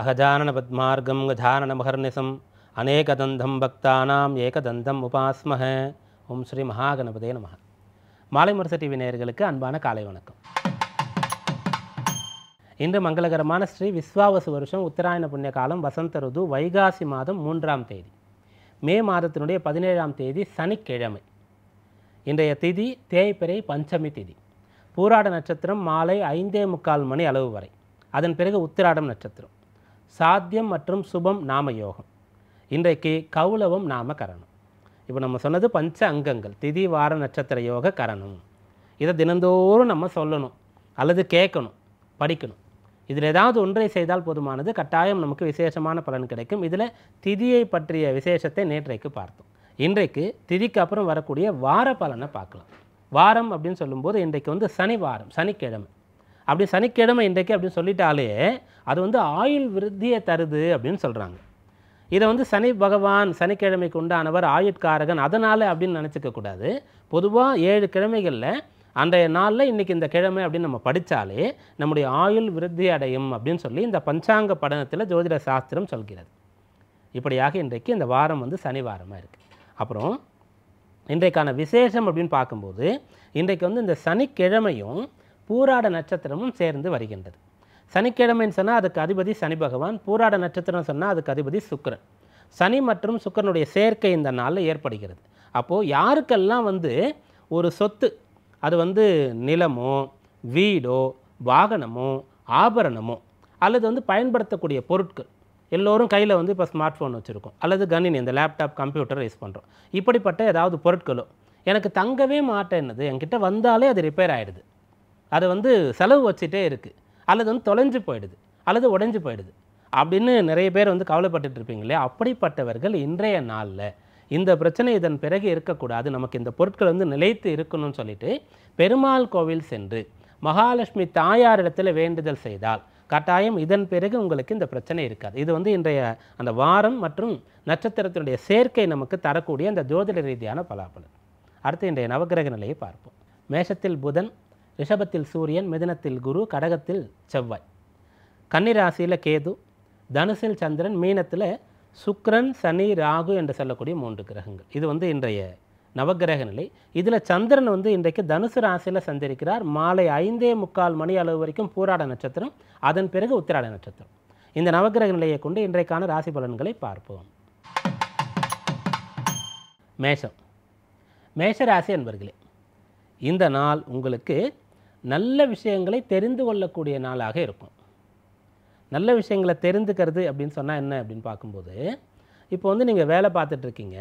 அகஜானன பத்மார்க்கம் கஜானன மகர்நிசம் அநேகதந்தம் பக்தானாம் ஏகதந்தம் உபாஸ்மஹ. ஓம் ஸ்ரீ மகாகணபதே நமஹ. மாலை முரசு டிவி நேயர்களுக்கு அன்பான காலை வணக்கம். இன்று மங்களகரமான ஸ்ரீ விஸ்வாவசு வருஷம் உத்தராயண புண்ணிய காலம் வசந்த ருது வைகாசி மாதம் 3ஆம் தேதி, மே மாதத்தினுடைய 17ஆம் தேதி சனிக்கிழமை. இன்றைய திதி தேய்பிறை பஞ்சமி திதி. பூராட நட்சத்திரம் மாலை 5:45 மணி அளவு வரை. அதன் பிறகு உத்திராடம் நட்சத்திரம். சாத்தியம் மற்றும் சுபம் நாம யோகம். இன்றைக்கு கௌலவம் நாம கரணம். இப்போ நம்ம சொன்னது பஞ்ச அங்கங்கள், திதி வார நட்சத்திர யோக கரணம். இதை தினந்தோறும் நம்ம சொல்லணும் அல்லது கேட்கணும், படிக்கணும். இதில் ஏதாவது ஒன்றை செய்தால் போதுமானது, கட்டாயம் நமக்கு விசேஷமான பலன் கிடைக்கும். இதில் திதியை பற்றிய விசேஷத்தை நேற்றைக்கு பார்த்தோம். இன்றைக்கு திதிக்கு அப்புறம் வரக்கூடிய வார பலனை பார்க்கலாம். வாரம் அப்படின்னு சொல்லும்போது இன்றைக்கு வந்து சனி வாரம், சனிக்கிழமை. அப்படி சனிக்கிழமை இன்றைக்கு அப்படின்னு சொல்லிட்டாலே அது வந்து ஆயுள் விருத்தியை தருது அப்படின்னு சொல்கிறாங்க. இதை வந்து சனி பகவான் சனிக்கிழமைக்கு உண்டானவர், ஆயுட்காரகன், அதனால் அப்படின்னு நினச்சிக்கக்கூடாது. பொதுவாக 7 கிழமைகளில் அன்றைய நாளில் இன்றைக்கி இந்த கிழமை அப்படின்னு நம்ம படித்தாலே நம்முடைய ஆயுள் விருத்தி அடையும் அப்படின்னு சொல்லி இந்த பஞ்சாங்க படனத்தில் ஜோதிட சாஸ்திரம் சொல்கிறது. இப்படியாக இன்றைக்கு இந்த வாரம் வந்து சனி வாரமாக இருக்குது. அப்புறம் இன்றைக்கான விசேஷம் அப்படின்னு பார்க்கும்போது இன்றைக்கு வந்து இந்த சனிக்கிழமையும் பூராட நட்சத்திரமும் சேர்ந்து வருகின்றது. சனிக்கிழமைன்னு சொன்னால் அதுக்கு அதிபதி சனி பகவான், பூராட நட்சத்திரம் சொன்னால் அதுக்கு அதிபதி சுக்கிரன். சனி மற்றும் சுக்கிரனுடைய சேர்க்கை இந்த நாளில் ஏற்படுகிறது. அப்போது யாருக்கெல்லாம் வந்து ஒரு சொத்து, அது வந்து நிலமோ வீடோ வாகனமோ ஆபரணமோ அல்லது வந்து பயன்படுத்தக்கூடிய பொருட்கள், எல்லோரும் கையில் வந்து இப்போ ஸ்மார்ட் ஃபோன் வச்சுருக்கோம் அல்லது கணினி, இந்த லேப்டாப் கம்ப்யூட்டர் யூஸ் பண்ணுறோம். இப்படிப்பட்ட ஏதாவது பொருட்களோ எனக்கு தங்கவே மாட்டேன்னுது, என்கிட்ட வந்தாலே அது ரிப்பேர் ஆகிடுது, அது வந்து செலவு வச்சுட்டே இருக்குது, அல்லது வந்து தொலைஞ்சு போயிடுது அல்லது உடைஞ்சு போயிடுது அப்படின்னு நிறைய பேர் வந்து கவலைப்பட்டுட்டு இருப்பீங்களே, அப்படிப்பட்டவர்கள் இன்றைய நாளில் இந்த பிரச்சனை இதன் பிறகு இருக்கக்கூடாது, நமக்கு இந்த பொருட்கள் வந்து நிலைத்து இருக்கணும்னு சொல்லிட்டு பெருமாள் கோவில் சென்று மகாலட்சுமி தாயாரிடத்தில் வேண்டுதல் செய்தால் கட்டாயம் இதன் பிறகு உங்களுக்கு இந்த பிரச்சனை இருக்காது. இது வந்து இன்றைய அந்த வாரம் மற்றும் நட்சத்திரத்தினுடைய சேர்க்கை நமக்கு தரக்கூடிய அந்த ஜோதிட ரீதியான பலாபலன். அடுத்து இன்றைய நவகிரக நிலையை பார்ப்போம். மேஷத்தில் புதன், ரிஷபத்தில் சூரியன், மிதுனத்தில் குரு, கடகத்தில் செவ்வாய், கன்னிராசியில் கேது, தனுசில் சந்திரன், மீனத்தில் சுக்கிரன், சனி, ராகு என்று சொல்லக்கூடிய 3 கிரகங்கள். இது வந்து இன்றைய நவகிரக நிலை. இதில் சந்திரன் வந்து இன்றைக்கு தனுசு ராசியில் சஞ்சரிக்கிறார். மாலை 5:45 மணி அளவு வரைக்கும் பூராட நட்சத்திரம், அதன் பிறகு உத்திராட நட்சத்திரம். இந்த நவகிரக நிலையை கொண்டு இன்றைக்கான ராசி பலன்களை பார்ப்போம். மேஷம். மேஷ ராசி என்பர்களே, இந்த நாள் உங்களுக்கு நல்ல விஷயங்களை தெரிந்து கொள்ளக்கூடிய நாளாக இருக்கும். நல்ல விஷயங்களை தெரிந்துக்கிறது அப்படின்னு சொன்னால் என்ன அப்படின்னு பார்க்கும்போது, இப்போ வந்து நீங்கள் வேலை பார்த்துட்ருக்கீங்க,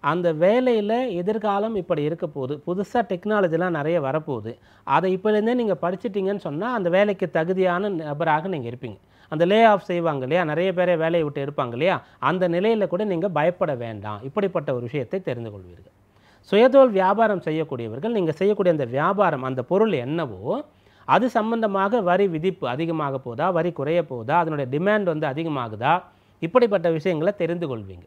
அந்த வேலையில் எதிர்காலம் இப்படி இருக்க போகுது, புதுசாக டெக்னாலஜிலாம் நிறைய வரப்போகுது, அதை இப்போலேருந்தே நீங்கள் படிச்சிட்டிங்கன்னு சொன்னால் அந்த வேலைக்கு தகுதியான நபராக நீங்கள் இருப்பீங்க. அந்த லே ஆஃப் செய்வாங்க இல்லையா, நிறைய பேரை வேலையை விட்டு எடுப்பாங்க இல்லையா, அந்த நிலையில் கூட நீங்கள் பயப்பட வேண்டாம். இப்படிப்பட்ட ஒரு விஷயத்தை தெரிந்து கொள்வீர்கள். சுயதொழில் வியாபாரம் செய்யக்கூடியவர்கள், நீங்கள் செய்யக்கூடிய அந்த வியாபாரம், அந்த பொருள் என்னவோ அது சம்பந்தமாக வரி விதிப்பு அதிகமாக போதா, வரி குறைய போதா, அதனுடைய டிமாண்ட் வந்து அதிகமாகுதா, இப்படிப்பட்ட விஷயங்களை தெரிந்து கொள்வீங்க.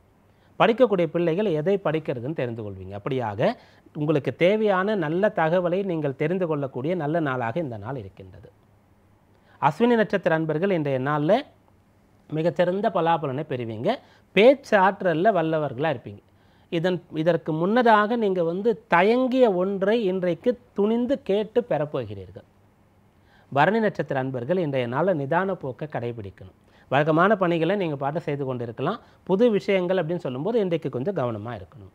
படிக்கக்கூடிய பிள்ளைகள் எதை படிக்கிறதுன்னு தெரிந்து கொள்வீங்க. அப்படியாக உங்களுக்கு தேவையான நல்ல தகவலை நீங்கள் தெரிந்து கொள்ளக்கூடிய நல்ல நாளாக இந்த நாள் இருக்கின்றது. அஸ்வினி நட்சத்திர அன்பர்கள் இன்றைய நாளில் மிகச்சிறந்த பலாபலனை பெறுவீங்க. பேச்சாற்றலில் வல்லவர்களாக இருப்பீங்க. இதற்கு முன்னதாக நீங்கள் வந்து தயங்கிய ஒன்றை இன்றைக்கு துணிந்து கேட்டு பெறப்போகிறீர்கள். பரணி நட்சத்திர அன்பர்கள் இன்றைய நாளில் நிதான போக்கை கடைபிடிக்கணும். வழக்கமான பணிகளை நீங்கள் பாட்டு செய்து கொண்டு இருக்கலாம். புது விஷயங்கள் அப்படின்னு சொல்லும்போது இன்றைக்கு கொஞ்சம் கவனமாக இருக்கணும்.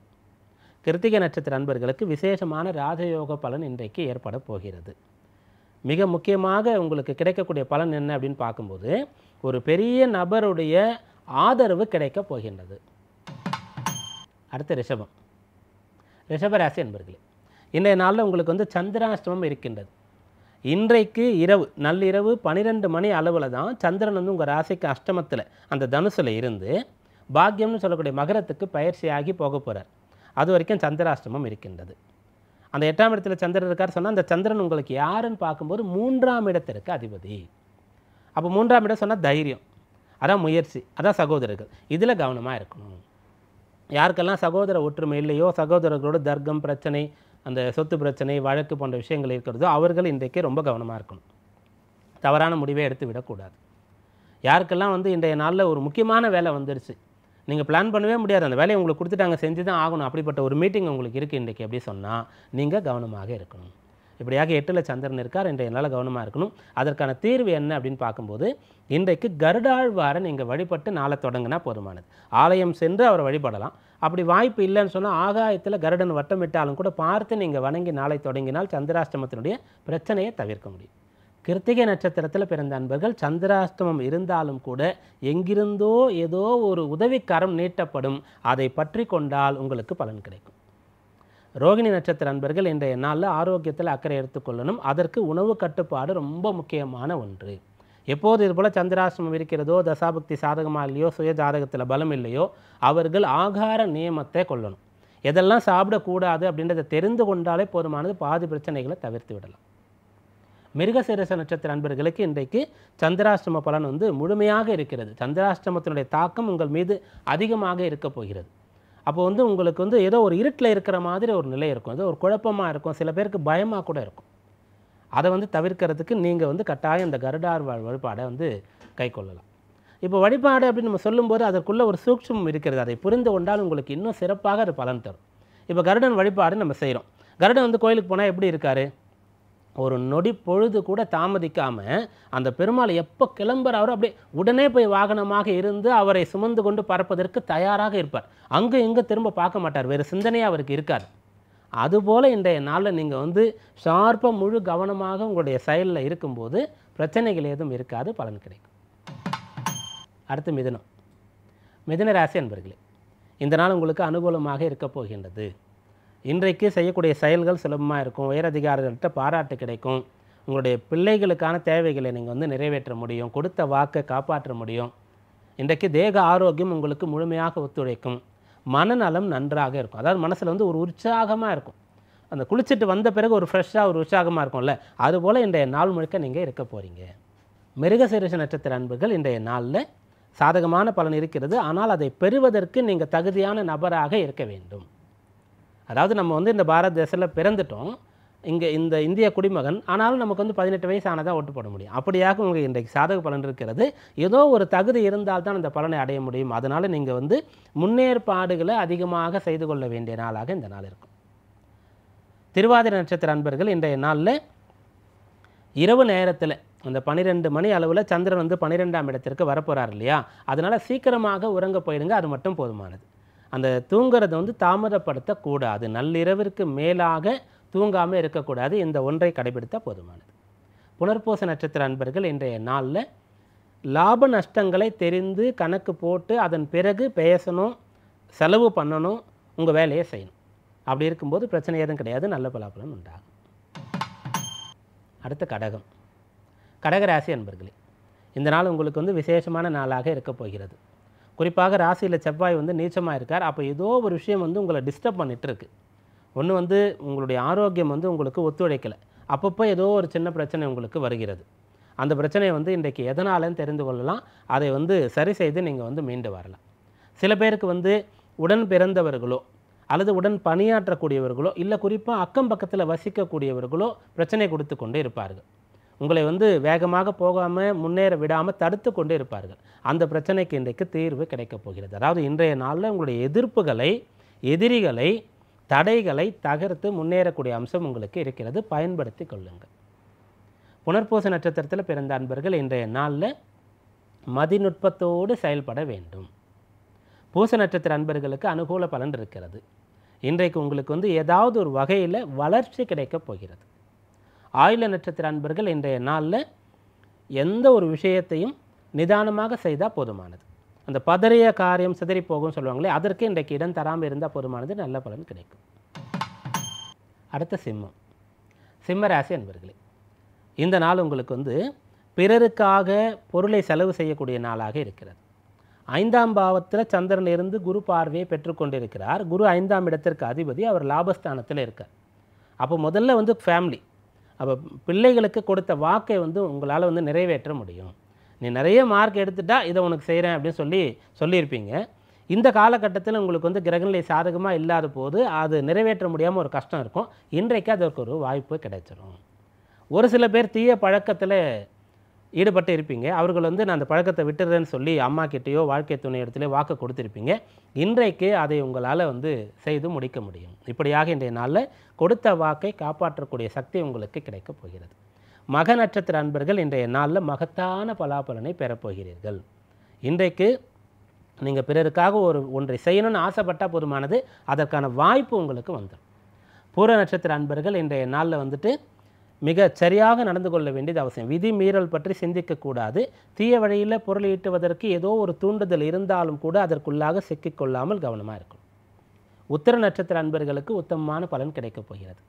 கிருத்திகை நட்சத்திர அன்பர்களுக்கு விசேஷமான ராஜயோக பலன் இன்றைக்கு ஏற்பட போகிறது. மிக முக்கியமாக உங்களுக்கு கிடைக்கக்கூடிய பலன் என்ன அப்படின்னு பார்க்கும்போது, ஒரு பெரிய நபருடைய ஆதரவு கிடைக்கப் போகின்றது. அடுத்து ரிஷபம். ரிஷபராசி என்பர்களே, இன்றைய நாளில் உங்களுக்கு வந்து சந்திராஷ்டமம் இருக்கின்றது. இன்றைக்கு இரவு நள்ளிரவு 12 மணி அளவில் தான் சந்திரன் வந்து உங்கள் ராசிக்கு அஷ்டமத்தில் அந்த தனுசில் இருந்து பாக்கியம்னு சொல்லக்கூடிய மகரத்துக்கு பயிற்சியாகி போக போகிறார். அது வரைக்கும் சந்திராஷ்டமம் இருக்கின்றது. அந்த 8ஆம் இடத்துல சந்திரன் இருக்கார் சொன்னால், அந்த சந்திரன் உங்களுக்கு யாருன்னு பார்க்கும்போது 3ஆம் இடத்திற்கு அதிபதி. அப்போ 3ஆம் இடம் சொன்னால் தைரியம், அதான் முயற்சி, அதான் சகோதரர்கள். இதில் கவனமாக இருக்கணும். யாருக்கெல்லாம் சகோதர ஒற்றுமை இல்லையோ, சகோதரர்களோட தர்க்கம் பிரச்சனை, அந்த சொத்து பிரச்சனை, வழக்கு போன்ற விஷயங்கள் இருக்கிறதோ அவர்கள் இன்றைக்கு ரொம்ப கவனமாக இருக்கணும். தவறான முடிவை எடுத்து விடக்கூடாது. யாருக்கெல்லாம் வந்து இன்றைய நாளில் ஒரு முக்கியமான வேலை வந்துடுச்சு, நீங்கள் பிளான் பண்ணவே முடியாது, அந்த வேலையை உங்களுக்கு கொடுத்துட்டாங்க, செஞ்சு தான் ஆகணும், அப்படிப்பட்ட ஒரு மீட்டிங் உங்களுக்கு இருக்குது இன்றைக்கி அப்படி சொன்னால் நீங்கள் கவனமாக இருக்கணும். இப்படியாக 8ல் சந்திரன் இருக்கார், இன்றைய நாளில் கவனமாக இருக்கணும். அதற்கான தீர்வு என்ன அப்படின்னு பார்க்கும்போது, இன்றைக்கு கருடாழ்வாரை நீங்கள் வழிபட்டு நாளை தொடங்கினா போதுமானது. ஆலயம் சென்று அவரை வழிபடலாம். அப்படி வாய்ப்பு இல்லைன்னு சொன்னால் ஆகாயத்தில் கருடன் வட்டமிட்டாலும் கூட பார்த்து நீங்கள் வணங்கி நாளை தொடங்கினால் சந்திராஷ்டமத்தினுடைய பிரச்சனையை தவிர்க்க முடியும். கிருத்திகை நட்சத்திரத்தில் பிறந்த அன்பர்கள் சந்திராஷ்டமம் இருந்தாலும் கூட எங்கிருந்தோ ஏதோ ஒரு உதவிக்கரம் நீட்டப்படும், அதை பற்றி கொண்டால் உங்களுக்கு பலன் கிடைக்கும். ரோகிணி நட்சத்திர அன்பர்கள் இன்றைய நாளில் ஆரோக்கியத்தில் அக்கறை எடுத்துக்கொள்ளணும். அதற்கு உணவு கட்டுப்பாடு ரொம்ப முக்கியமான ஒன்று. எப்போது இதுபோல் சந்திராஷ்டமம் இருக்கிறதோ, தசாபக்தி சாதகமாக இல்லையோ, சுய ஜாதகத்தில் பலம் இல்லையோ, அவர்கள் ஆகார நியமத்தை கொள்ளணும். எதெல்லாம் சாப்பிடக்கூடாது அப்படின்றத தெரிந்து கொண்டாலே போதுமானது, பாதி பிரச்சனைகளை தவிர்த்து விடலாம். மிருகசீரிஷ நட்சத்திர அன்பர்களுக்கு இன்றைக்கு சந்திராஷ்டம பலன் வந்து முழுமையாக இருக்கிறது. சந்திராஷ்டமத்தினுடைய தாக்கம் உங்கள் மீது அதிகமாக இருக்க போகிறது. அப்போ வந்து உங்களுக்கு வந்து ஏதோ ஒரு இருட்டில் இருக்கிற மாதிரி ஒரு நிலை இருக்கும், ஏதோ ஒரு குழப்பமாக இருக்கும், சில பேருக்கு பயமாக கூட இருக்கும். அதை வந்து தவிர்க்கிறதுக்கு நீங்கள் வந்து கட்டாயம் இந்த கருடாழ்வார் வழிபாடை வந்து கை கொள்ளலாம். இப்போ வழிபாடு அப்படின்னு நம்ம சொல்லும்போது அதற்குள்ளே ஒரு சூட்சமம் இருக்கிறது, அதை புரிந்து கொண்டால் உங்களுக்கு இன்னும் சிறப்பாக அது பலன் தரும். இப்போ கருடன் வழிபாடு நம்ம செய்கிறோம். கருடன் வந்து கோயிலுக்கு போனால் எப்படி இருக்கார், ஒரு நொடி பொழுது கூட தாமதிக்காமல் அந்த பெருமாள் எப்போ கிளம்புறாரோ அப்படியே உடனே போய் வாகனமாக இருந்து அவரை சுமந்து கொண்டு பறப்பதற்கு தயாராக இருப்பார். அங்கே இங்கே திரும்ப பார்க்க மாட்டார், வேறு சிந்தனையாக அவருக்கு இருக்காது. அதுபோல் இன்றைய நாளில் நீங்கள் வந்து ஷார்ப்பாக முழு கவனமாக உங்களுடைய செயலில் இருக்கும்போது பிரச்சனைகள் ஏதும் இருக்காது, பலன் கிடைக்கும். அடுத்து மிதுனம். மிதுன ராசி அன்பர்களே, இந்த நாள் உங்களுக்கு அனுகூலமாக இருக்க போகின்றது. இன்றைக்கு செய்யக்கூடிய செயல்கள் சுலபமாக இருக்கும், உயரதிகாரிகள்கிட்ட பாராட்டு கிடைக்கும், உங்களுடைய பிள்ளைகளுக்கான தேவைகளை நீங்கள் வந்து நிறைவேற்ற முடியும், கொடுத்த வாக்கை காப்பாற்ற முடியும். இன்றைக்கு தேக ஆரோக்கியம் உங்களுக்கு முழுமையாக ஒத்துழைக்கும், மனநலம் நன்றாக இருக்கும். அதாவது மனசில் வந்து ஒரு உற்சாகமாக இருக்கும், அந்த குளிச்சுட்டு வந்த பிறகு ஒரு ஃப்ரெஷ்ஷாக ஒரு உற்சாகமாக இருக்கும்ல, அதுபோல் இன்றைய நாள் முழுக்க நீங்கள் இருக்க போகிறீங்க. மிருகசீரிஷ நட்சத்திர அன்பர்கள் இன்றைய நாளில் சாதகமான பலன் இருக்கிறது, ஆனால் அதை பெறுவதற்கு நீங்கள் தகுதியான நபராக இருக்க வேண்டும். அதாவது நம்ம வந்து இந்த பாரத தேசத்தில் பிறந்துட்டோம், இங்கே இந்த இந்திய குடிமகன், ஆனாலும் நமக்கு வந்து 18 வயசு ஆனதாக ஓட்டு போட முடியும். அப்படியாக உங்களுக்கு இன்றைக்கு சாதக பலன் இருக்கிறது. ஏதோ ஒரு தகுதி இருந்தால் தான் அந்த பலனை அடைய முடியும். அதனால் நீங்கள் வந்து முன்னேற்பாடுகளை அதிகமாக செய்து கொள்ள வேண்டிய நாளாக இந்த நாள் இருக்கும். திருவாதிரை நட்சத்திர அன்பர்கள் இன்றைய நாளில் இரவு நேரத்தில் அந்த 12 மணி அளவில் சந்திரன் வந்து 12ஆம் இடத்திற்கு வரப்போகிறார் இல்லையா, அதனால் சீக்கிரமாக உறங்க போயிடுங்க, அது மட்டும் போதுமானது. அந்த தூங்குறதை வந்து தாமதப்படுத்தக்கூடாது, நள்ளிரவிற்கு மேலாக தூங்காமல் இருக்கக்கூடாது, இந்த ஒன்றை கடைபிடித்த போதுமானது. புனர்பூச நட்சத்திர அன்பர்கள் இன்றைய நாளில் லாப நஷ்டங்களை தெரிந்து கணக்கு போட்டு அதன் பிறகு பேசணும், செலவு பண்ணணும், உங்கள் வேலையை செய்யணும். அப்படி இருக்கும்போது பிரச்சனை எதுவும் கிடையாது, நல்ல பலாபலன் உண்டாகும். அடுத்த கடகம். கடகராசி அன்பர்களே, இந்த நாள் உங்களுக்கு வந்து விசேஷமான நாளாக இருக்க போகிறது. குறிப்பாக ராசியில் செவ்வாய் வந்து நீச்சமாக இருக்கார். அப்போ ஏதோ ஒரு விஷயம் வந்து உங்களை டிஸ்டர்ப் பண்ணிகிட்டு இருக்கு. ஒன்று வந்து உங்களுடைய ஆரோக்கியம் வந்து உங்களுக்கு ஒத்துழைக்கலை, அப்பப்போ ஏதோ ஒரு சின்ன பிரச்சனை உங்களுக்கு வருகிறது. அந்த பிரச்சனையை வந்து இன்றைக்கு எதனாலன்னு தெரிந்து கொள்ளலாம், அதை வந்து சரி செய்து நீங்கள் வந்து மீண்டு வரலாம். சில பேருக்கு வந்து உடன் பிறந்தவர்களோ அல்லது உடன் பணியாற்றக்கூடியவர்களோ இல்லை குறிப்பாக அக்கம் பக்கத்தில் வசிக்கக்கூடியவர்களோ பிரச்சனை கொடுத்து கொண்டு இருப்பார்கள். உங்களை வந்து வேகமாக போகாமல் முன்னேற விடாமல் தடுத்து கொண்டு இருப்பார்கள். அந்த பிரச்சனைக்கு இன்றைக்கு தீர்வு கிடைக்கப் போகிறது. அதாவது இன்றைய நாளில் உங்களுடைய எதிர்ப்புகளை, எதிரிகளை, தடைகளை தகர்த்து முன்னேறக்கூடிய அம்சம் உங்களுக்கு இருக்கிறது, பயன்படுத்தி கொள்ளுங்கள். புனர்பூச நட்சத்திரத்தில் பிறந்த அன்பர்கள் இன்றைய நாளில் மதிநுட்பத்தோடு செயல்பட வேண்டும். பூச நட்சத்திர அன்பர்களுக்கு அனுகூல பலன் இருக்கிறது. இன்றைக்கு உங்களுக்கு வந்து ஏதாவது ஒரு வகையில் வளர்ச்சி கிடைக்கப் போகிறது. ஆயுள நட்சத்திர அன்பர்கள் இன்றைய நாளில் எந்த ஒரு விஷயத்தையும் நிதானமாக செய்தால் போதுமானது. அந்த பதறிய காரியம் சிதறி போகும் சொல்லுவாங்களே, அதற்கு இன்றைக்கு இடம் தராமல் இருந்தால் போதுமானது, நல்ல பலன் கிடைக்கும். அடுத்த சிம்மம். சிம்ம ராசி அன்பர்களே, இந்த நாள் உங்களுக்கு வந்து பிறருக்காக பொருளை செலவு செய்யக்கூடிய நாளாக இருக்கிறது. 5ஆம் பாவத்தில் சந்திரன் இருந்து குரு பார்வையை பெற்றுக்கொண்டிருக்கிறார். குரு 5ஆம் இடத்திற்கு அதிபதி, அவர் லாபஸ்தானத்தில் இருக்கார். அப்போ முதல்ல வந்து ஃபேமிலி, அப்போ பிள்ளைகளுக்கு கொடுத்த வாக்கை வந்து உங்களால் வந்து நிறைவேற்ற முடியும். நீ நிறைய மார்க் எடுத்துட்டா இதை உனக்கு செய்கிறேன் அப்படின்னு சொல்லியிருப்பீங்க. இந்த காலகட்டத்தில் உங்களுக்கு வந்து கிரகநிலை சாதகமாக இல்லாத போது அது நிறைவேற்ற முடியாமல் ஒரு கஷ்டம் இருக்கும். இன்றைக்கு அதற்கு ஒரு வாய்ப்பு கிடைச்சிடும். ஒரு சில பேர் தீய பழக்கத்தில் ஈடுபட்டு இருப்பீங்க. அவர்கள் வந்து நான் அந்த பழக்கத்தை விட்டுறேன்னு சொல்லி அம்மா கிட்டேயோ வாழ்க்கை துணை இடத்துலையோ வாக்கு கொடுத்துருப்பீங்க. இன்றைக்கு அதை உங்களால் வந்து செய்து முடிக்க முடியும். இப்படியாக இன்றைய நாளில் கொடுத்த வாக்கை காப்பாற்றக்கூடிய சக்தி உங்களுக்கு கிடைக்கப் போகிறது. மக நட்சத்திர அன்பர்கள் இன்றைய நாளில் மகத்தான பலாபலனை பெறப்போகிறீர்கள். இன்றைக்கு நீங்கள் பிறருக்காக ஒன்றை செய்யணும்னு ஆசைப்பட்டால் போதுமானது, அதற்கான வாய்ப்பு உங்களுக்கு வந்துடும். பூர நட்சத்திர அன்பர்கள் இன்றைய நாளில் வந்துட்டு மிக சரியாக நடந்து கொள்ள வேண்டியது அவசியம். விதி மீறல் பற்றி சிந்திக்கக்கூடாது. தீய வழியில் பொருள் ஈட்டுவதற்கு ஏதோ ஒரு தூண்டுதல் இருந்தாலும் கூட அதற்குள்ளாக சிக்கிக்கொள்ளாமல் கவனமாக இருக்கணும். உத்திர நட்சத்திர அன்பர்களுக்கு உத்தமமான பலன் கிடைக்கப் போகிறது.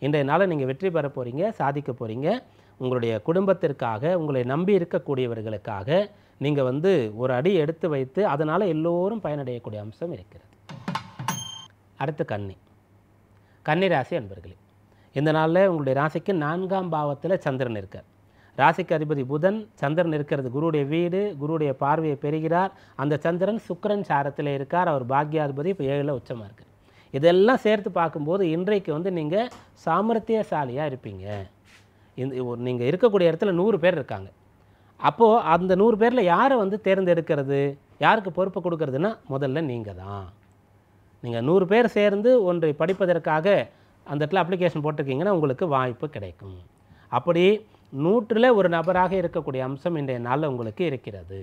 இன்றைய நாளில் நீங்கள் வெற்றி பெற போகிறீங்க, சாதிக்க போகிறீங்க. உங்களுடைய குடும்பத்திற்காக, உங்களை நம்பி இருக்கக்கூடியவர்களுக்காக நீங்கள் வந்து ஒரு அடி எடுத்து வைத்து அதனால் எல்லோரும் பயனடையக்கூடிய அம்சம் இருக்கிறது. அடுத்து கன்னி ராசி அன்பர்களே, இந்த நாளில் உங்களுடைய ராசிக்கு 4ஆம் பாவத்தில் சந்திரன் இருக்கார். ராசிக்கு அதிபதி புதன், சந்திரன் இருக்கிறது குருவுடைய வீடு, குருவுடைய பார்வையை பெறுகிறார். அந்த சந்திரன் சுக்கிரன் சாரத்தில் இருக்கார். அவர் பாக்யாதிபதி இப்போ 7ல் உச்சமாக இருக்கார். இதெல்லாம் சேர்த்து பார்க்கும்போது இன்றைக்கு வந்து நீங்கள் சாமர்த்தியசாலியாக இருப்பீங்க. நீங்கள் இருக்கக்கூடிய இடத்துல 100 பேர் இருக்காங்க. அப்போது அந்த 100 பேரில் யாரை வந்து தேர்ந்தெடுக்கிறது, யாருக்கு பொறுப்பை கொடுக்கறதுன்னா முதல்ல நீங்கள் தான். நீங்கள் 100 பேர் சேர்ந்து ஒன்றை படிப்பதற்காக அந்த இடத்துல அப்ளிகேஷன் போட்டிருக்கீங்கன்னா உங்களுக்கு வாய்ப்பு கிடைக்கும். அப்படி 100ல் ஒரு நபராக இருக்கக்கூடிய அம்சம் இன்றைய நாளில் உங்களுக்கு இருக்கிறது.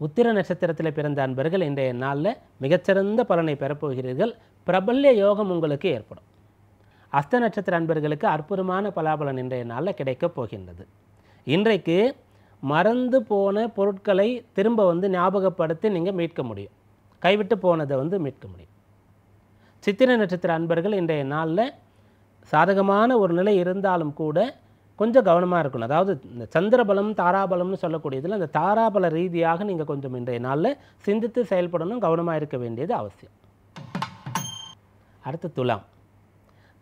உத்திர நட்சத்திரத்தில் பிறந்த அன்பர்கள் இன்றைய நாளில் மிகச்சிறந்த பலனை பெறப்போகிறீர்கள். பிரபல்ய யோகம் உங்களுக்கு ஏற்படும். அஸ்த நட்சத்திர அன்பர்களுக்கு அற்புதமான பலாபலன் இன்றைய நாளில் கிடைக்கப் போகின்றது. இன்றைக்கு மறந்து போன பொருட்களை திரும்ப வந்து ஞாபகப்படுத்தி நீங்கள் மீட்க முடியும். கைவிட்டு போனதை வந்து மீட்க முடியும். சித்திரை நட்சத்திர அன்பர்கள் இன்றைய நாளில் சாதகமான ஒரு நிலை இருந்தாலும் கூட கொஞ்சம் கவனமாக இருக்கணும். அதாவது இந்த சந்திரபலம் தாராபலம்னு சொல்லக்கூடியதில் அந்த தாராபல ரீதியாக நீங்கள் கொஞ்சம் இன்றைய நாளில் சிந்தித்து செயல்படணும், கவனமாக இருக்க வேண்டியது அவசியம். அடுத்து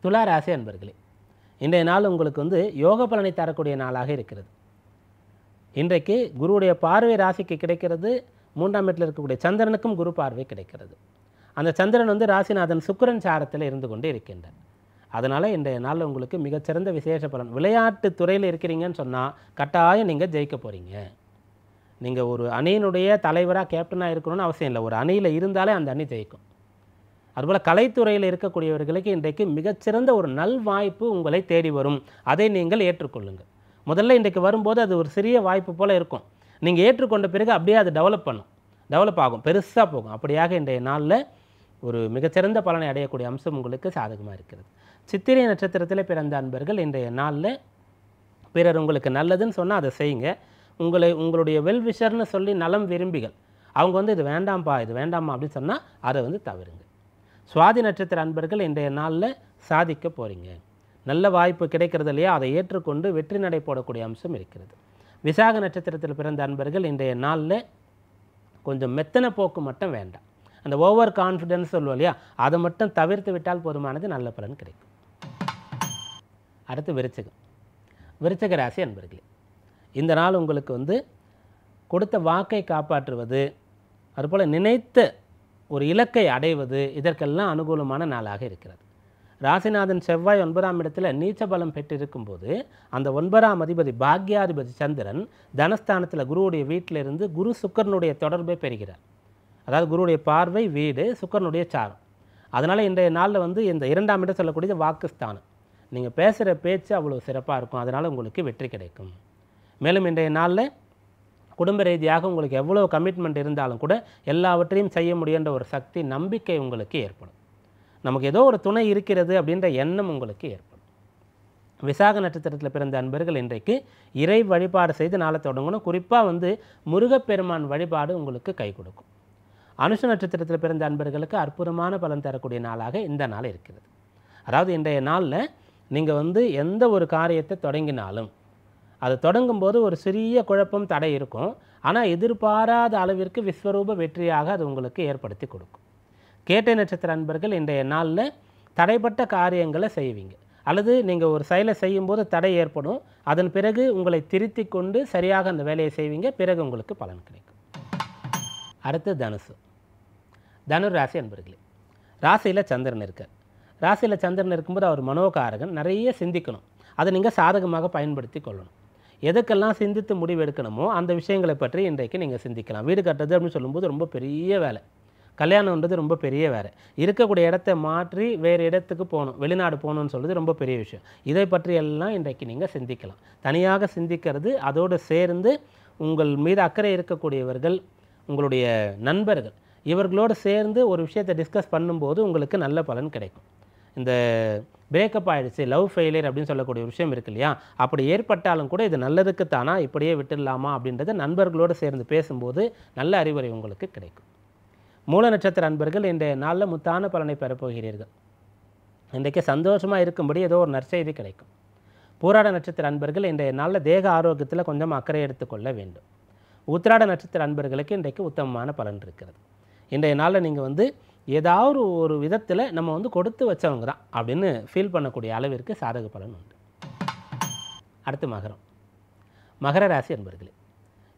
துலா ராசி அன்பர்களே, இன்றைய நாள் உங்களுக்கு வந்து யோக பலனை தரக்கூடிய நாளாக இருக்கிறது. இன்றைக்கு குருவுடைய பார்வை ராசிக்கு கிடைக்கிறது. 3ஆம் வீட்டில் இருக்கக்கூடிய சந்திரனுக்கும் குரு பார்வை கிடைக்கிறது. அந்த சந்திரன் வந்து ராசிநாதன் சுக்கிரன் சாரத்தில் இருந்து கொண்டு இருக்கின்றார். அதனால் இன்றைய நாளில் உங்களுக்கு மிகச்சிறந்த விசேஷ பலன். விளையாட்டு துறையில் இருக்கிறீங்கன்னு சொன்னால் கட்டாயம் நீங்கள் ஜெயிக்க போகிறீங்க. நீங்கள் ஒரு அணியினுடைய தலைவராக கேப்டனாக இருக்கணும்னு அவசியம் இல்லை. ஒரு அணியில் இருந்தாலே அந்த அணி ஜெயிக்கும். அதுபோல் கலைத்துறையில் இருக்கக்கூடியவர்களுக்கு இன்றைக்கு மிகச்சிறந்த ஒரு நல்வாய்ப்பு உங்களை தேடி வரும். அதை நீங்கள் ஏற்றுக்கொள்ளுங்கள். முதல்ல இன்றைக்கு வரும்போது அது ஒரு சிறிய வாய்ப்பு போல் இருக்கும். நீங்கள் ஏற்றுக்கொண்ட பிறகு அப்படியே அது டெவலப் ஆகும், பெருசாக போகும். அப்படியாக இன்றைய நாளில் ஒரு மிகச்சிறந்த பலனை அடையக்கூடிய அம்சம் உங்களுக்கு சாதகமாக இருக்கிறது. சித்திரை நட்சத்திரத்தில் பிறந்த அன்பர்கள் இன்றைய நாளில் பிறர் உங்களுக்கு நல்லதுன்னு சொன்னால் அதை செய்யுங்க. உங்களுடைய வெல்விஷர்னு சொல்லி நலம் விரும்பிகள் அவங்க வந்து இது வேண்டாம்ப்பா இது வேண்டாமா அப்படின்னு சொன்னால் அதை வந்து தவிருங்க. சுவாதி நட்சத்திர அன்பர்கள் இன்றைய நாளில் சாதிக்க போகிறீங்க. நல்ல வாய்ப்பு கிடைக்கிறது இல்லையா, அதை ஏற்றுக்கொண்டு வெற்றி நடை போடக்கூடிய அம்சம் இருக்கிறது. விசாக நட்சத்திரத்தில் பிறந்த அன்பர்கள் இன்றைய நாளில் கொஞ்சம் மெத்தனை போக்கு மட்டும் வேண்டாம். அந்த ஓவர் கான்ஃபிடென்ஸ் சொல்லுவோம் இல்லையா, அதை மட்டும் தவிர்த்து விட்டால் போதுமானது, நல்ல பலன் கிடைக்கும். அடுத்து விருச்சிக ராசி அன்பர்களே, இந்த நாள் உங்களுக்கு வந்து கொடுத்த வாக்கை காப்பாற்றுவது, அதுபோல் நினைத்த ஒரு இலக்கை அடைவது, இதற்கெல்லாம் அனுகூலமான நாளாக இருக்கிறது. ராசிநாதன் செவ்வாய் 9ஆம் இடத்துல நீச்ச பலம் பெற்றிருக்கும் போது அந்த 9ஆம் அதிபதி பாக்யாதிபதி சந்திரன் தனஸ்தானத்தில் குருவுடைய வீட்டிலிருந்து குரு சுக்கரனுடைய தொடர்பை பெறுகிறார். அதாவது குருவுடைய பார்வை வீடு, சுக்கரனுடைய சாரம். அதனால் இன்றைய நாளில் வந்து இந்த 2ஆம் இடம் சொல்லக்கூடியது வாக்குஸ்தானம். நீங்கள் பேசுகிற பேச்சு அவ்வளோ சிறப்பாக இருக்கும். அதனால் உங்களுக்கு வெற்றி கிடைக்கும். மேலும் இன்றைய நாளில் குடும்ப ரீதியாக உங்களுக்கு எவ்வளோ கமிட்மெண்ட் இருந்தாலும் கூட எல்லாவற்றையும் செய்ய முடியுன்ற ஒரு சக்தி, நம்பிக்கை உங்களுக்கு ஏற்படும். நமக்கு ஏதோ ஒரு துணை இருக்கிறது அப்படின்ற எண்ணம் உங்களுக்கு ஏற்படும். விசாக நட்சத்திரத்தில் பிறந்த அன்பர்கள் இன்றைக்கு இறை வழிபாடு செய்து நாளை தொடங்கணும். குறிப்பாக வந்து முருகப்பெருமான் வழிபாடு உங்களுக்கு கை கொடுக்கும். அனுஷ நட்சத்திரத்தில் பிறந்த அன்பர்களுக்கு அற்புதமான பலன் தரக்கூடிய நாளாக இந்த நாள் இருக்கிறது. அதாவது இன்றைய நாளில் நீங்கள் வந்து எந்த ஒரு காரியத்தை தொடங்கினாலும் அது தொடங்கும்போது ஒரு சிறிய குழப்பம் தடை இருக்கும். ஆனால் எதிர்பாராத அளவிற்கு விஸ்வரூப வெற்றியாக அது உங்களுக்கு ஏற்படுத்தி கொடுக்கும். கேட்டை நட்சத்திர அன்பர்கள் இன்றைய நாளில் தடைப்பட்ட காரியங்களை செய்வீங்க. அல்லது நீங்கள் ஒரு செயலை செய்யும்போது தடை ஏற்படும். அதன் பிறகு உங்களை திருத்தி கொண்டு சரியாக அந்த வேலையை செய்வீங்க. பிறகு உங்களுக்கு பலன் கிடைக்கும். அடுத்து தனுர் ராசி அன்பர்களே, ராசியில் சந்திரன் இருக்கார். ராசியில் சந்திரன் இருக்கும்போது அவர் மனோகாரகன். நிறைய சிந்திக்கணும். அதை நீங்கள் சாதகமாக பயன்படுத்தி கொள்ளணும். எதுக்கெல்லாம் சிந்தித்து முடிவு எடுக்கணுமோ அந்த விஷயங்களை பற்றி இன்றைக்கு நீங்கள் சிந்திக்கலாம். வீடு கட்டுறது அப்படின்னு சொல்லும்போது ரொம்ப பெரிய வேலை. கல்யாணம்ன்றது ரொம்ப பெரிய வேலை. இருக்கக்கூடிய இடத்த மாற்றி வேறு இடத்துக்கு போகணும், வெளிநாடு போகணுன்னு சொல்கிறது ரொம்ப பெரிய விஷயம். இதை பற்றியெல்லாம் இன்றைக்கு நீங்கள் சிந்திக்கலாம். தனியாக சிந்திக்கிறது, அதோடு சேர்ந்து உங்கள் மீது அக்கறை இருக்கக்கூடியவர்கள், உங்களுடைய நண்பர்கள், இவர்களோடு சேர்ந்து ஒரு விஷயத்தை டிஸ்கஸ் பண்ணும்போது உங்களுக்கு நல்ல பலன் கிடைக்கும். இந்த பிரேக்கப் ஆகிடுச்சு, லவ் ஃபெயிலியர் அப்படின்னு சொல்லக்கூடிய ஒரு விஷயம் இருக்கு இல்லையா, அப்படி ஏற்பட்டாலும் கூட இது நல்லதுக்கு தானா, இப்படியே விட்டுடலாமா அப்படின்றத நண்பர்களோடு சேர்ந்து பேசும்போது நல்ல அறிவுரை உங்களுக்கு கிடைக்கும். மூல நட்சத்திர அன்பர்கள் இன்றைய நாளில் முத்தான பலனை பெறப்போகிறீர்கள். இன்றைக்கு சந்தோஷமாக இருக்கும்படி ஏதோ ஒரு நற்செய்தி கிடைக்கும். பூராட நட்சத்திர அன்பர்கள் இன்றைய நாளில் தேக ஆரோக்கியத்தில் கொஞ்சம் அக்கறை எடுத்துக்கொள்ள வேண்டும். உத்திராட நட்சத்திர அன்பர்களுக்கு இன்றைக்கு உத்தமமான பலன் இருக்கிறது. இன்றைய நாளில் நீங்கள் ஏதாவது ஒரு விதத்தில் நம்ம கொடுத்து வச்சவங்க தான் அப்படின்னு ஃபீல் பண்ணக்கூடிய அளவிற்கு சாதக பலன் உண்டு. அடுத்து மகரம். மகர ராசி அன்பர்களே,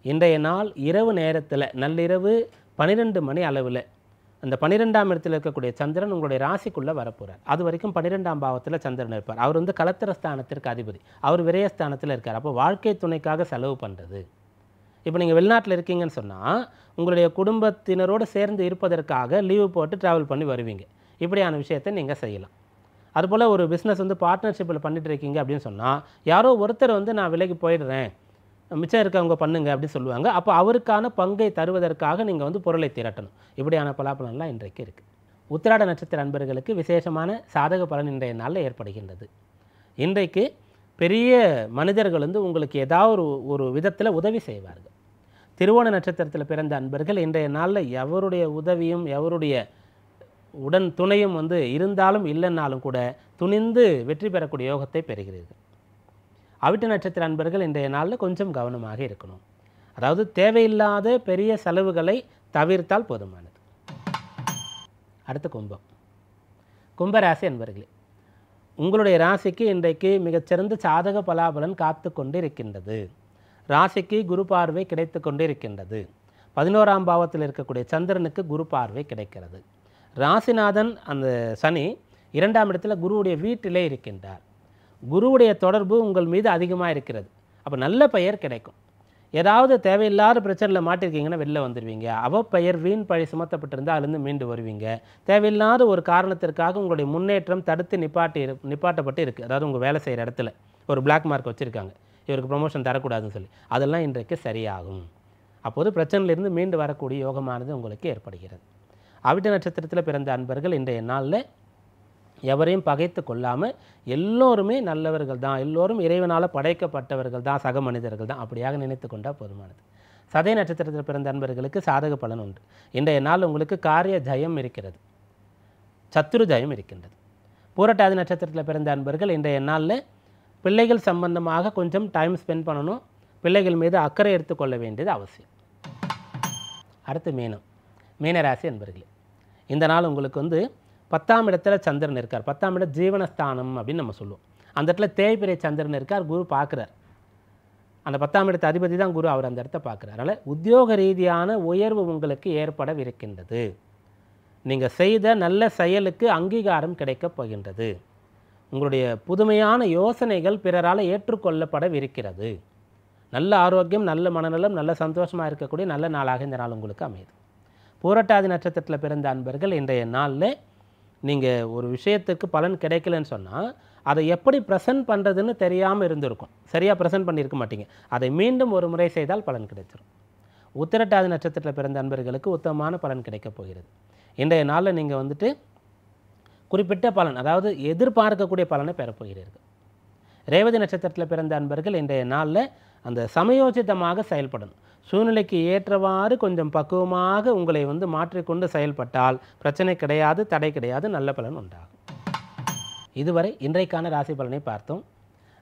இன்றைய நாள் இரவு நேரத்தில் நள்ளிரவு 12 மணி அளவில் அந்த 12ஆம் இடத்தில் இருக்கக்கூடிய சந்திரன் உங்களுடைய ராசிக்குள்ளே வரப்போகிறார். அது வரைக்கும் 12ஆம் பாவத்தில் சந்திரன் இருப்பார். அவர் கலத்திர ஸ்தானத்திற்கு அதிபதி, அவர் விரயஸ்தானத்தில் இருக்கார். அப்போ வாழ்க்கை துணைக்காக செலவு பண்ணுறது. இப்போ நீங்கள் வெளிநாட்டில் இருக்கீங்கன்னு சொன்னால் உங்களுடைய குடும்பத்தினரோடு சேர்ந்து இருப்பதற்காக லீவு போட்டு ட்ராவல் பண்ணி வருவீங்க. இப்படியான விஷயத்தை நீங்கள் செய்யலாம். அதுபோல் ஒரு பிஸ்னஸ் பார்ட்னர்ஷிப்பில் பண்ணிட்டு இருக்கீங்க அப்படின்னு சொன்னால் யாரோ ஒருத்தர் நான் விலைக்கு போயிடுறேன், மிச்சம் இருக்கவங்க பண்ணுங்க அப்படின்னு சொல்லுவாங்க. அப்போ அவருக்கான பங்கை தருவதற்காக நீங்கள் பொருளை திரட்டணும். இப்படியான பலாபலன்லாம் இன்றைக்கு இருக்குது. உத்திராட நட்சத்திர அன்பர்களுக்கு விசேஷமான சாதக பலன் இன்றைய நாளில் ஏற்படுகின்றது. இன்றைக்கு பெரிய மனிதர்கள் உங்களுக்கு ஏதாவது ஒரு விதத்தில் உதவி செய்வார்கள். திருவோண நட்சத்திரத்தில் பிறந்த அன்பர்கள் இன்றைய நாளில் எவருடைய உதவியும் எவருடைய உடன் துணையும் இருந்தாலும் இல்லைன்னாலும் கூட துணிந்து வெற்றி பெறக்கூடிய யோகத்தை பெறுகிறீர்கள். அவிட்ட நட்சத்திர அன்பர்கள் இன்றைய நாளில் கொஞ்சம் கவனமாக இருக்கணும். அதாவது தேவையில்லாத பெரிய செலவுகளை தவிர்த்தால் போதுமானது. அடுத்து கும்பம். கும்பராசி அன்பர்களே, உங்களுடைய ராசிக்கு இன்றைக்கு மிகச்சிறந்த சாதக பலாபலன் காத்து கொண்டு இருக்கின்றது. ராசிக்கு குரு பார்வை கிடைத்து கொண்டு இருக்கின்றது. 11ஆம் பாவத்தில் இருக்கக்கூடிய சந்திரனுக்கு குரு பார்வை கிடைக்கிறது. ராசிநாதன் அந்த சனி 2ஆம் இடத்துல குருவுடைய வீட்டிலே இருக்கின்றார். குருவுடைய தொடர்பு உங்கள் மீது அதிகமாக இருக்கிறது. அப்போ நல்ல பெயர் கிடைக்கும். ஏதாவது தேவையில்லாத பிரச்சனையில் மாட்டிருக்கீங்கன்னா வெளில வந்துடுவீங்க. அவப்பெயர் வீண் பழி சுமத்தப்பட்டிருந்தால் அதுலேருந்து மீண்டு வருவீங்க. தேவையில்லாத ஒரு காரணத்திற்காக உங்களுடைய முன்னேற்றம் தடுத்து நிப்பாட்டப்பட்டு இருக்குது. அதாவது உங்கள் வேலை செய்கிற இடத்துல ஒரு பிளாக் மார்க் வச்சுருக்காங்க, இவருக்கு ப்ரொமோஷன் தரக்கூடாதுன்னு சொல்லி, அதெல்லாம் இன்றைக்கு சரியாகும். அப்போது பிரச்சனையிலிருந்து மீண்டு வரக்கூடிய யோகமானது உங்களுக்கு ஏற்படுகிறது. அவிட்ட நட்சத்திரத்தில் பிறந்த அன்பர்கள் இன்றைய நாளில் எவரையும் பகைத்து கொள்ளாமல் எல்லோருமே நல்லவர்கள் தான், எல்லோரும் இறைவனால் படைக்கப்பட்டவர்கள் தான், சக மனிதர்கள் தான், அப்படியாக நினைத்து கொண்டால் போதுமானது. சதய நட்சத்திரத்தில் பிறந்த அன்பர்களுக்கு சாதக பலன் உண்டு. இன்றைய நாள் உங்களுக்கு காரிய ஜெயம் இருக்கிறது, சத்துரு ஜெயம் இருக்கின்றது. பூரட்டாதி நட்சத்திரத்தில் பிறந்த அன்பர்கள் இன்றைய நாளில் பிள்ளைகள் சம்பந்தமாக கொஞ்சம் டைம் ஸ்பெண்ட் பண்ணணும். பிள்ளைகள் மீது அக்கறை எடுத்துக்கொள்ள வேண்டியது அவசியம். அடுத்து மீனம். மீனராசி அன்பர்களே, இந்த நாள் உங்களுக்கு 10ஆம் இடத்துல சந்திரன் இருக்கார். 10ஆம் இடம் ஜீவனஸ்தானம் அப்படின்னு நம்ம சொல்லுவோம். அந்த இடத்துல தேய்பிரை சந்திரன் இருக்கார், குரு பார்க்குறார். அந்த 10ஆம் இடத்து அதிபதி தான் குரு, அவர் அந்த இடத்த பார்க்குறார். அதனால் உத்தியோக ரீதியான உயர்வு உங்களுக்கு ஏற்படவிருக்கின்றது. நீங்கள் செய்த நல்ல செயலுக்கு அங்கீகாரம் கிடைக்கப் போகின்றது. உங்களுடைய புதுமையான யோசனைகள் பிறரால் ஏற்றுக்கொள்ளப்படவிருக்கிறது. நல்ல ஆரோக்கியம், நல்ல மனநலம், நல்ல சந்தோஷமாக இருக்கக்கூடிய நல்ல நாளாக இந்த நாள் உங்களுக்கு அமையுது. பூரட்டாதி நட்சத்திரத்தில் பிறந்த அன்பர்கள் இன்றைய நாளில் நீங்கள் ஒரு விஷயத்துக்கு பலன் கிடைக்கலன்னு சொன்னால் அதை எப்படி ப்ரெசென்ட் பண்ணுறதுன்னு தெரியாமல் இருந்திருக்கும். சரியாக ப்ரெசென்ட் பண்ணியிருக்க மாட்டீங்க. அதை மீண்டும் ஒரு முறை செய்தால் பலன் கிடைச்சிடும். உத்திரட்டாதி நட்சத்திரத்தில் பிறந்த அன்பர்களுக்கு உத்தமமான பலன் கிடைக்கப் போகிறது. இன்றைய நாளில் நீங்கள் குறிப்பிட்ட பலன், அதாவது எதிர்பார்க்கக்கூடிய பலனை பெறப்போகிறீர்கள். ரேவதி நட்சத்திரத்தில் பிறந்த அன்பர்கள் இன்றைய நாளில் அந்த சமயோசிதமாக செயல்படணும். சூழ்நிலைக்கு ஏற்றவாறு கொஞ்சம் பக்குவமாக உங்களை மாற்றிக்கொண்டு செயல்பட்டால் பிரச்சனை கிடையாது, தடை கிடையாது, நல்ல பலன் உண்டாகும். இதுவரை இன்றைக்கான ராசி பலனை பார்த்தோம்.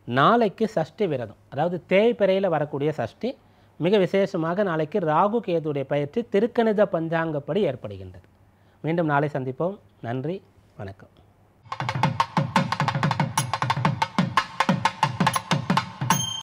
நாளைக்கு சஷ்டி விரதம், அதாவது தேய்பிறையில் வரக்கூடிய சஷ்டி, மிக விசேஷமாக நாளைக்கு ராகு கேதுடைய பயிற்சி திருக்கணித பஞ்சாங்கப்படி ஏற்படுகின்றது. மீண்டும் நாளை சந்திப்போம். நன்றி, வணக்கம்.